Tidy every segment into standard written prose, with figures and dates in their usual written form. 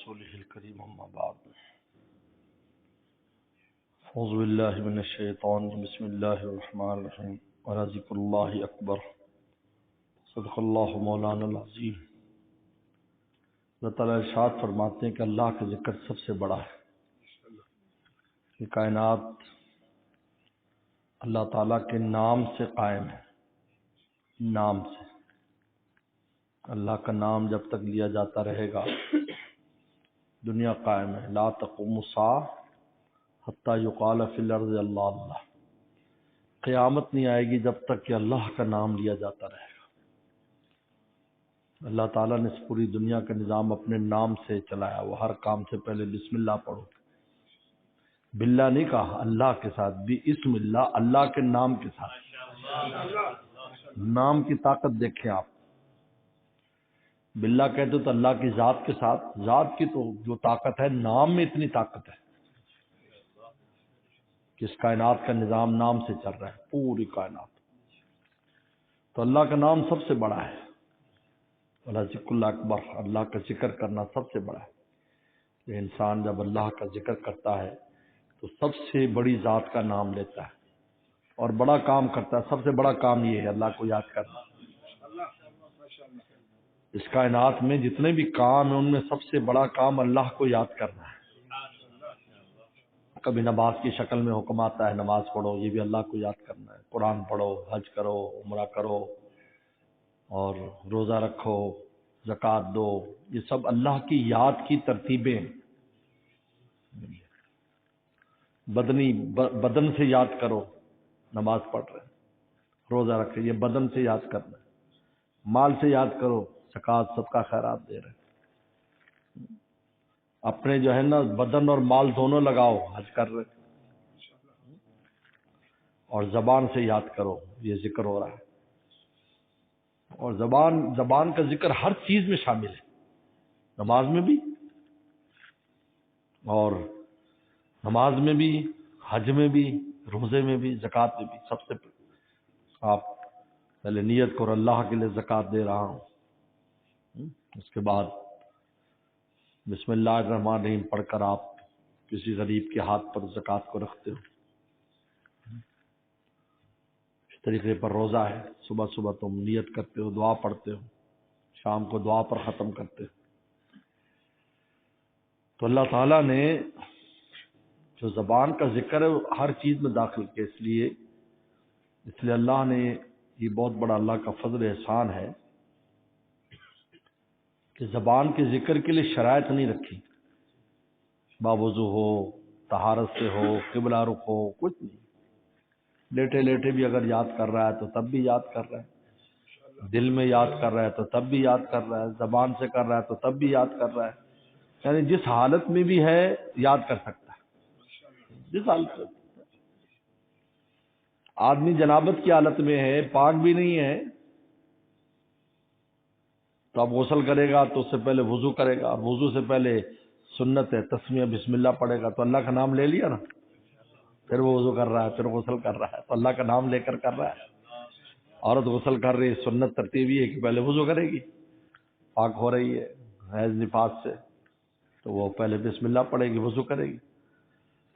رسوله الكريم أما بعد أعوذ بالله من الشيطان بسم الله الرحمن الرحيم ورزق الله أكبر صدق اللہ مولانا العظیم۔ اللہ تعالیٰ ارشاد فرماتے ہیں کہ اللہ کا ذکر سب سے بڑا ہے۔ یہ کائنات اللہ تعالیٰ کے نام سے قائم ہے، نام سے۔ اللہ کا نام جب تک لیا جاتا رہے گا دنیا قائم ہے۔ لا تقوم الساعة حتی یقال فی الارض اللہ اللہ۔ قیامت نہیں آئے گی جب تک کہ اللہ کا نام لیا جاتا رہے گا۔ اللہ تعالیٰ نے اس پوری دنیا کا نظام اپنے نام سے چلایا۔ وہ ہر کام سے پہلے بسم اللہ پڑھو، باللہ نہیں کہا، اللہ کے ساتھ بھی اسم اللہ، اللہ کے نام کے ساتھ۔ نام کی طاقت دیکھیں آپ، باللہ کہتے تو اللہ کی ذات کے ساتھ، ذات کی تو جو طاقت ہے نام میں اتنی طاقت ہے کہ اس کائنات کا نظام نام سے چل رہا ہے، پوری کائنات۔ تو اللہ کا نام سب سے بڑا ہے، ذکر اللہ اکبر، اللہ کا ذکر کرنا سب سے بڑا ہے۔ کہ انسان جب اللہ کا ذکر کرتا ہے تو سب سے بڑی ذات کا نام لیتا ہے اور بڑا کام کرتا ہے۔ سب سے بڑا کام یہ ہے اللہ کو یاد کرنا۔ اس کائنات میں جتنے بھی کام ہیں ان میں سب سے بڑا کام اللہ کو یاد کرنا ہے۔ کبھی نماز کی شکل میں حکم آتا ہے نماز پڑھو، یہ بھی اللہ کو یاد کرنا ہے۔ قرآن پڑھو، حج کرو، عمرہ کرو اور روزہ رکھو، زکوٰۃ دو، یہ سب اللہ کی یاد کی ترتیبیں ہیں۔ بدن سے یاد کرو، نماز پڑھ رہے ہیں، روزہ رکھے، یہ بدن سے یاد کرنا ہے۔ مال سے یاد کرو، زکوٰۃ صدقہ خیرات دے رہے ہیں۔ اپنے جو ہے نا بدن اور مال دونوں لگاؤ، حج کر رہے ہیں۔ اور زبان سے یاد کرو، یہ ذکر ہو رہا ہے۔ اور زبان کا ذکر ہر چیز میں شامل ہے، نماز میں بھی، اور نماز میں بھی، حج میں بھی، روزے میں بھی، زکوٰۃ میں بھی۔ سب سے آپ پہلے نیت کرو اللہ کے لیے زکوٰۃ دے رہا ہوں، اس کے بعد بسم اللہ الرحمن الرحیم پڑھ کر آپ کسی غریب کے ہاتھ پر زکوٰۃ کو رکھتے ہو۔ اس طریقے پر روزہ ہے، صبح صبح تم نیت کرتے ہو، دعا پڑھتے ہو، شام کو دعا پر ختم کرتے ہو۔ تو اللہ تعالیٰ نے جو زبان کا ذکر ہے وہ ہر چیز میں داخل کیا، اس لیے اللہ نے، یہ بہت بڑا اللہ کا فضل احسان ہے کہ زبان کے ذکر کے لیے شرائط نہیں رکھی۔ باوضو ہو، طہارت سے ہو، قبلہ رخ ہو، کچھ نہیں۔ لیٹے لیٹے بھی اگر یاد کر رہا ہے تو تب بھی یاد کر رہا ہے، دل میں یاد کر رہا ہے تو تب بھی یاد کر رہا ہے، زبان سے کر رہا ہے تو تب بھی یاد کر رہا ہے۔ یعنی جس حالت میں بھی ہے یاد کر سکتا ہے، جس حالت میں۔ آدمی جنابت کی حالت میں ہے، پاک بھی نہیں ہے، تو اب غسل کرے گا تو اس سے پہلے وضو کرے گا، اور وضو سے پہلے سنت ہے تسمیہ بسم اللہ پڑھے گا، تو اللہ کا نام لے لیا نا، پھر وہ وضو کر رہا ہے، پھر غسل کر رہا ہے، تو اللہ کا نام لے کر رہا ہے۔ عورت غسل کر رہی ہے، سنت ترتیب یہ ہے کہ پہلے وضو کرے گی، پاک ہو رہی ہے حیض نفاس سے، تو وہ پہلے بسم اللہ پڑھے گی، وضو کرے گی۔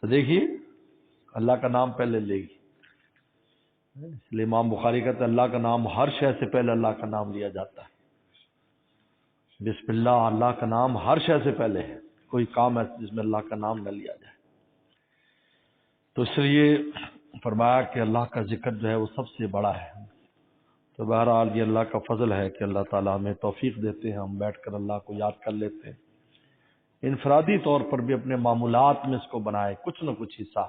تو دیکھیے اللہ کا نام پہلے لے گی۔ اس لیے امام بخاری کہتے ہیں اللہ کا نام ہر شے سے پہلے اللہ کا نام لیا جاتا ہے۔ بسم اللہ، اللہ کا نام ہر شے سے پہلے ہے، کوئی کام ہے جس میں اللہ کا نام نہ لیا جائے۔ تو اس لیے فرمایا کہ اللہ کا ذکر جو ہے وہ سب سے بڑا ہے۔ تو بہرحال یہ اللہ کا فضل ہے کہ اللہ تعالیٰ ہمیں توفیق دیتے ہیں، ہم بیٹھ کر اللہ کو یاد کر لیتے ہیں۔ انفرادی طور پر بھی اپنے معمولات میں اس کو بنائے، کچھ نہ کچھ حصہ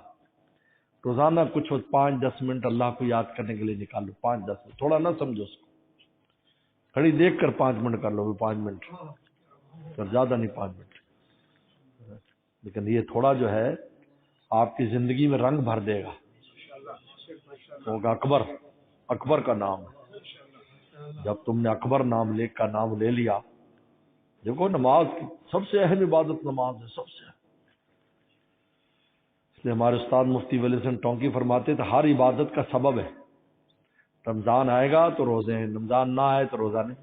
روزانہ، کچھ 5-10 منٹ اللہ کو یاد کرنے کے لیے نکالو۔ 5-10 منٹ، تھوڑا نہ سمجھو اس کو، کھڑی دیکھ کر 5 منٹ کر لو، 5 منٹ پر زیادہ نہیں، 5 منٹ، لیکن یہ تھوڑا جو ہے آپ کی زندگی میں رنگ بھر دے گا۔ ہوگا اکبر کا نام ہے۔ جب تم نے اکبر نام لے لیا، دیکھو نماز کی سب سے اہم عبادت نماز ہے، سب سے۔ اس لیے ہمارے استاد مفتی ولی حسن ٹونکی فرماتے تھے ہر عبادت کا سبب ہے۔ رمضان آئے گا تو روزے ہیں، رمضان نہ آئے تو روزہ نہیں۔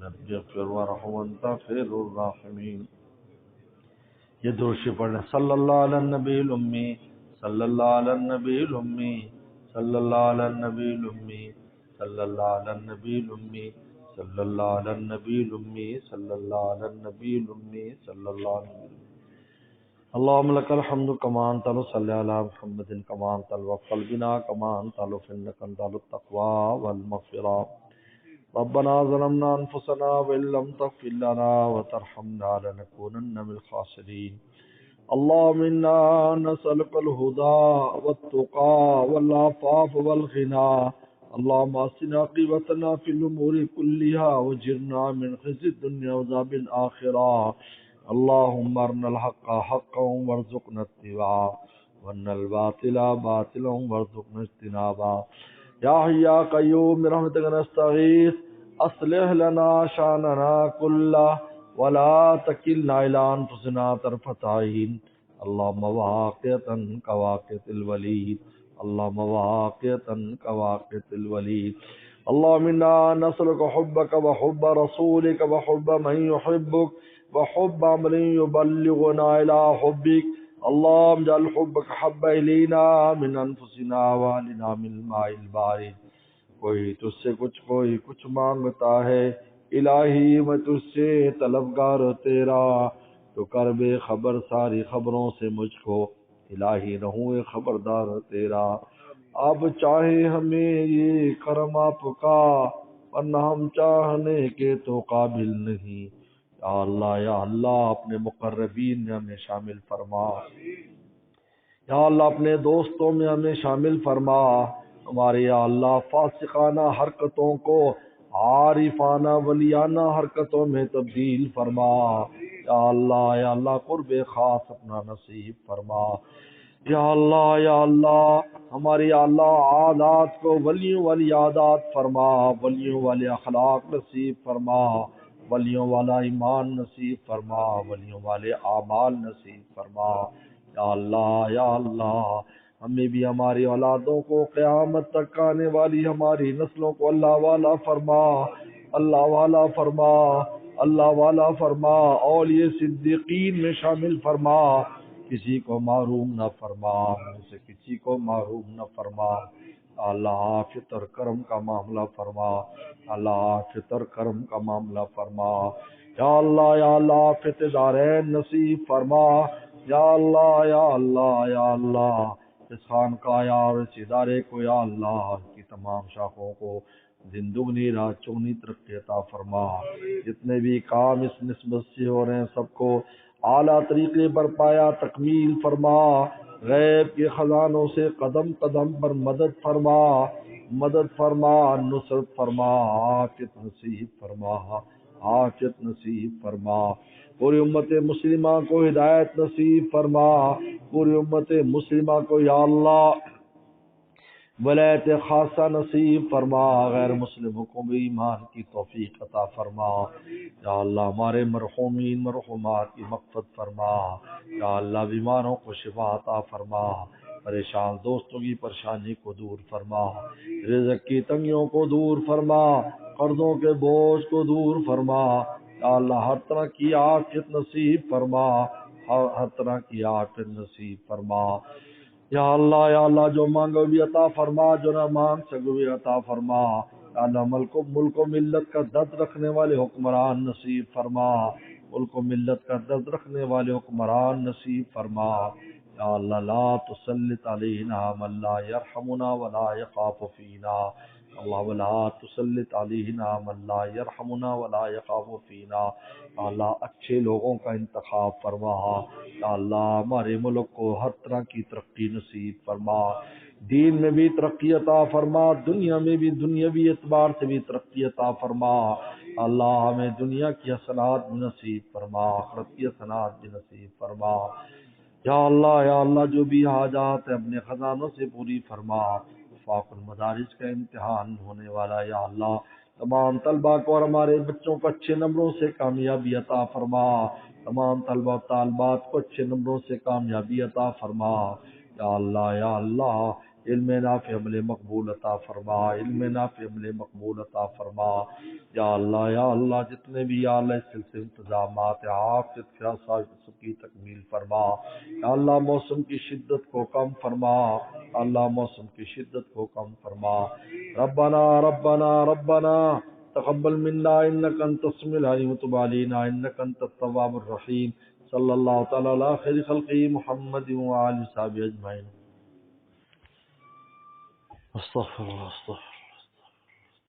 رب اغفر وارحم وانت خیر الراحمین. یہ درود پڑھیں صلی اللہ علی النبی الامی، صلی اللہ علی النبی الامی، صلی اللہ علی النبی الامی، صلی اللہ علی النبی الامی، صلی اللہ علی النبی الامی، صلی اللہ علی النبی الامی، صلی اللہ علی النبی. اللهم لك الحمد كما انت صلی علی محمد كما انت وفق بنا كما انت انك انت التقوى والمغفرة. ربنا ظلمنا انفسنا وان لم تغفر لنا وترحمنا لنكونن من الخاسرين. اللهم انا نسألك الهدى والتقى والعفاف والغنى. اللهم اصلح عاقبتنا في الامور كلها واجرنا من خزي الدنيا وعذاب الاخره. اللهم ارنا الحق حقا وارزقنا اتباعه وارنا الباطل باطلا وارزقنا اجتنابه. یا حی یا قیوم برحمتک نستغیث اصلح لنا شاننا كله ولا تکلنا الى انفسنا طرفة عین. اللهم واقعة كواقعة الولید، اللهم واقعة كواقعة الولید. اللهم انا نسألك حبك وحب رسولك وحب من يحبك وحب عمل يبلغنا الى حبك. اللهم اجعل حبك حب الينا من انفسنا واهلنا من الماء البارد. کوئی تجھ سے کوئی کچھ مانگتا ہے، الہی میں تجھ سے طلبگار تیرا، تو کر بے خبر ساری خبروں سے مجھ کو، الہی رہوں خبردار تیرا. اب چاہے ہمیں یہ کرم آپ کا، ورنہ ہم چاہنے کے تو قابل نہیں. یا اللہ اپنے مقربین میں ہمیں شامل فرما. یا اللہ اپنے دوستوں میں ہمیں شامل فرما. ہمارے یا اللہ فاسقانہ حرکتوں کو عارفانہ ولیانہ حرکتوں میں تبدیل فرما. یا اللہ قرب خاص اپنا نصیب فرما. یا اللہ ہماری یا اللہ عادات کو ولیوں والی عادات فرما، ولیوں والے اخلاق نصیب فرما، ولیوں والا ایمان نصیب فرما، ولیوں والے اعمال نصیب فرما. یا اللہ ہمیں بھی ہماری اولادوں کو قیامت تک آنے والی ہماری نسلوں کو اللہ والا فرما، اللہ والا فرما، اللہ والا فرما. اولیاء صدیقین میں شامل فرما، کسی کو محروم نہ فرما، ہم سے کسی کو محروم نہ فرما. اللہ فطر کرم کا معاملہ فرما، اللہ فطر کرم کا معاملہ فرما. یا اللہ فطر دارین نصیب فرما. یا اللہ اس خانقاہ اور اس ادارے کو یا اللہ کی تمام شاخوں کو زندگنی رات چگنی ترقی عطا فرما. جتنے بھی کام اس نسبت سے ہو رہے ہیں سب کو اعلیٰ طریقے پر پایا تکمیل فرما. غیب کے خزانوں سے قدم قدم پر مدد فرما، نصرت فرما، عافیت نصیب فرما، عافیت نصیب فرما. پوری امت مسلمہ کو ہدایت نصیب فرما. پوری امت مسلمہ کو یا اللہ ولایت خاصہ نصیب فرما. غیر مسلموں کو بھی ایمان کی توفیق عطا فرما. یا اللہ ہمارے مرحومین مرحومات کی مغفرت فرما. یا اللہ بیماروں کو شفا عطا فرما. پریشان دوستوں کی پریشانی کو دور فرما. رزق کی تنگیوں کو دور فرما. قرضوں کے بوجھ کو دور فرما. یا اللہ ہر طرح کی عافیت نصیب فرما، ہر طرح کی عافیت نصیب فرما. یا اللہ جو مانگو بھی عطا فرما، جو نہ مانگ سکو بھی عطا فرما. یا اللہ ملک و ملت کا درد رکھنے والے حکمران نصیب فرما. ملک و ملت کا درد رکھنے والے حکمران نصیب فرما. یا اللہ لا تسلط علینا من لا یرحمنا ولا یخاف فینا. اللہ ولا تسلط علینا من لا یرحمنا ولا یخاف فینا. اللہ اچھے لوگوں کا انتخاب فرما. یا اللہ ہمارے ملک کو ہر طرح کی ترقی نصیب فرما. دین میں بھی ترقی عطا فرما، دنیا میں بھی دنیاوی اعتبار سے بھی ترقی عطا فرما. اللہ ہمیں دنیا کی حسنات بھی نصیب فرما، آخرت کی حسنات بھی نصیب فرما. یا اللہ جو بھی حاجات ہے اپنے خزانوں سے پوری فرما. وفاق المدارس کا امتحان ہونے والا یا اللہ تمام طلباء کو اور ہمارے بچوں کو اچھے نمبروں سے کامیابی عطا فرما. تمام طلباء و طالبات کو اچھے نمبروں سے کامیابی عطا فرما. یا اللہ علم نافع عمل مقبول عطا فرما، علم نافع عمل مقبول عطا فرما۔ یا اللہ جتنے بھی یا اللہ اس سلسلے انتظامات عافیت کے آثار سب کی تکمیل فرما۔ یا اللہ موسم کی شدت کو کم فرما، اللہ موسم کی شدت کو کم فرما۔ ربنا ربنا ربنا تقبل منا انك انت السميع العليم وتب علينا انك انت التواب الرحيم۔ صلی اللہ تعالی علی خیر خلقہ محمد وآلہ وصحبہ اجمعین۔ استغفر اللہ استغفر